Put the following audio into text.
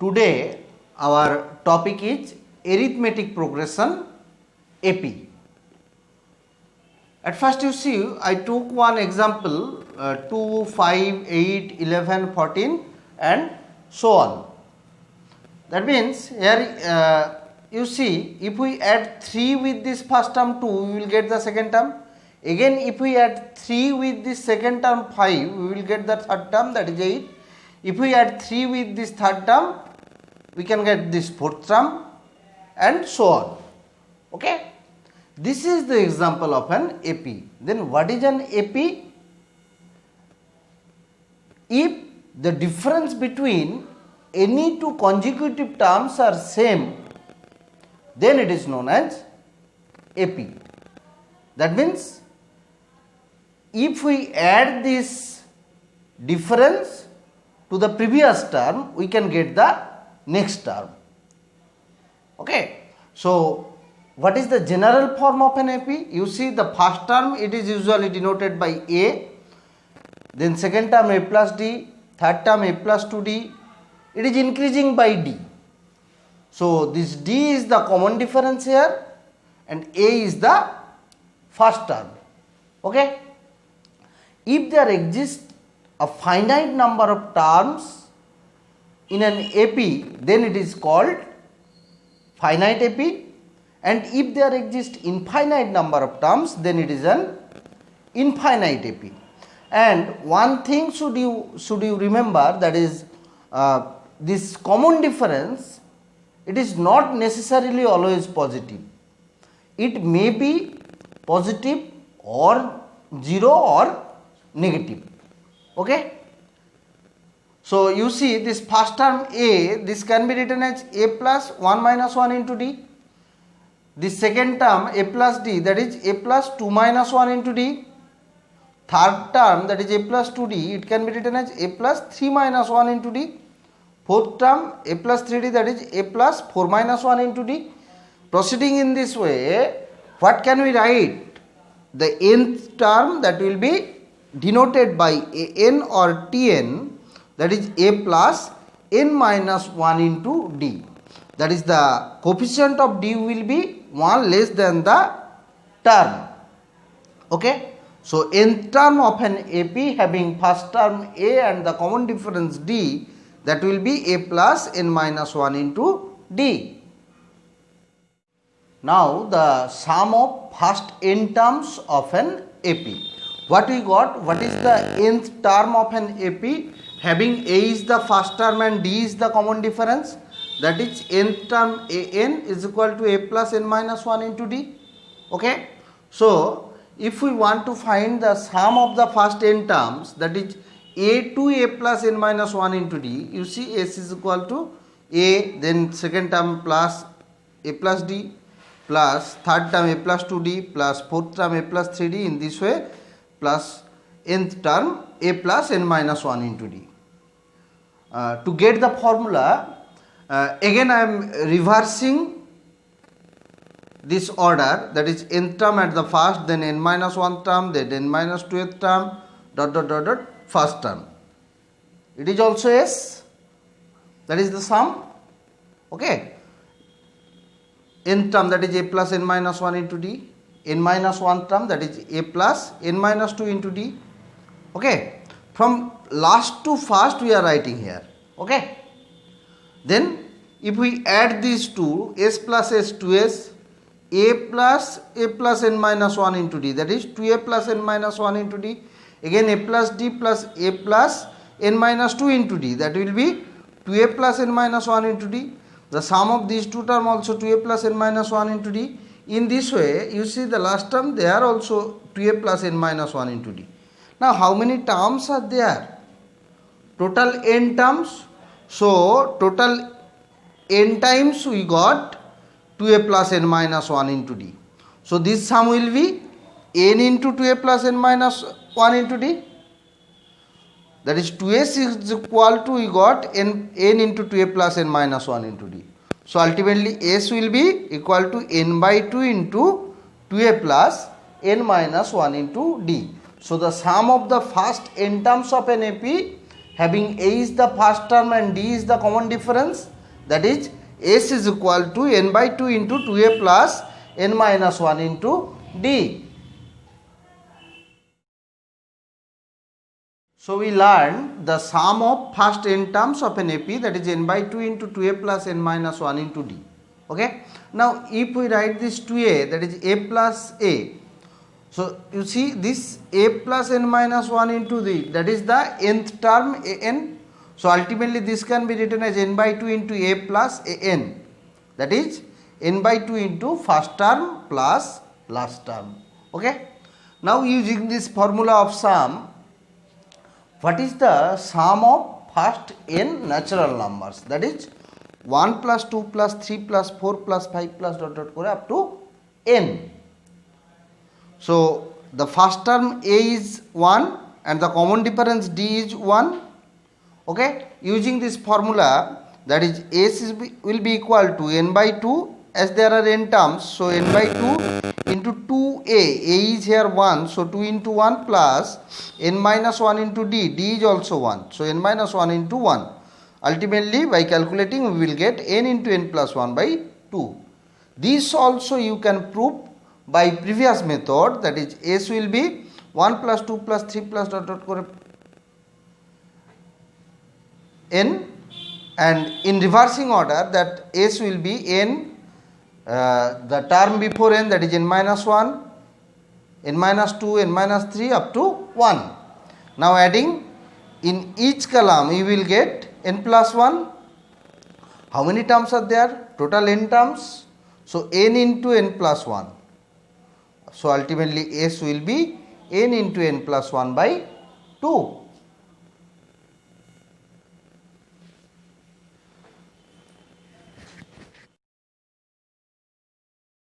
Today our topic is arithmetic progression AP. At first you see I took one example 2, 5, 8, 11, 14 and so on. That means here you see if we add 3 with this first term 2 we will get the second term. Again if we add 3 with this second term 5 we will get the third term, that is 8. If we add 3 with this third term we can get this fourth term and so on. Okay. This is the example of an AP. Then what is an AP? If the difference between any two consecutive terms are same, then it is known as AP. That means if we add this difference to the previous term, we can get the next term. Okay. So what is the general form of an AP? You see the first term it is usually denoted by A, then second term A plus D, third term A plus 2D, it is increasing by D. So this D is the common difference here and A is the first term. Okay. If there exists a finite number of terms in an AP, then it is called finite AP, and if there exists infinite number of terms, then it is an infinite AP. And one thing should you remember, that is this common difference, it is not necessarily always positive. It may be positive or 0 or negative. Okay. So you see this first term A, this can be written as A plus 1 minus 1 into D. This second term A plus D, that is A plus 2 minus 1 into D. Third term, that is A plus 2D, it can be written as A plus 3 minus 1 into D. Fourth term A plus 3D, that is A plus 4 minus 1 into D. Proceeding in this way, what can we write? The nth term, that will be denoted by An or Tn, that is A plus n minus 1 into D. That is the coefficient of D will be 1 less than the term. Okay. So nth term of an AP having first term A and the common difference D, that will be A plus n minus 1 into D. Now the sum of first n terms of an AP. What we got? What is the nth term of an AP having A is the first term and D is the common difference? That is nth term An is equal to A plus n minus 1 into D. Okay. So if we want to find the sum of the first n terms, that is A to A plus n minus 1 into D, you see S is equal to A, then second term plus A plus D, plus third term A plus 2D, plus fourth term A plus 3D, in this way, plus nth term A plus n minus 1 into D. To get the formula, again I am reversing this order, that is nth term at the first, then n minus 1 term, then n minus 2th term, dot first term. It is also S, that is the sum. Okay. Nth term, that is A plus n minus 1 into D, n minus 1 term, that is A plus n minus 2 into D. Okay. From last to first we are writing here. Okay. Then if we add these two, S plus S to S, A plus n minus 1 into D, that is 2A plus n minus 1 into D, again A plus D plus A plus n minus 2 into D, that will be 2A plus n minus 1 into D. The sum of these two terms also 2A plus n minus 1 into D. In this way, you see the last term, they are also 2A plus n minus 1 into D. Now how many terms are there? Total n terms. So total n times we got 2A plus n minus 1 into D. So this sum will be n into 2A plus n minus 1 into D. That is 2S is equal to, we got n into 2A plus n minus 1 into D. So ultimately S will be equal to n by 2 into 2A plus n minus 1 into D. So the sum of the first n terms of an AP having A is the first term and D is the common difference, that is S is equal to n by 2 into 2a plus n minus 1 into D. So we learned the sum of first n terms of an AP, that is n by 2 into 2a plus n minus 1 into D. Okay. Now if we write this 2a, that is a plus a. So you see this a plus n minus 1 into D, that is the nth term a n. So ultimately this can be written as n by 2 into a plus a n, that is n by 2 into first term plus last term. Okay. Now using this formula of sum, what is the sum of first n natural numbers, that is 1 plus 2 plus 3 plus 4 plus 5 plus dot dot kore up to n. So the first term a is 1 and the common difference d is 1. Okay. Using this formula, that is s will be equal to n by 2, as there are n terms, so n by 2 into 2a, a is here 1, so 2 into 1 plus n minus 1 into d, d is also 1, so n minus 1 into 1. Ultimately by calculating we will get n into n plus 1 by 2. This also you can prove by previous method, that is s will be 1 plus 2 plus 3 plus dot dot kore n, and in reversing order that s will be n, the term before n, that is n minus 1, n minus 2, n minus 3 up to 1. Now adding in each column you will get n plus 1. How many terms are there? Total n terms. So n into n plus 1. So ultimately s will be n into n plus 1 by 2.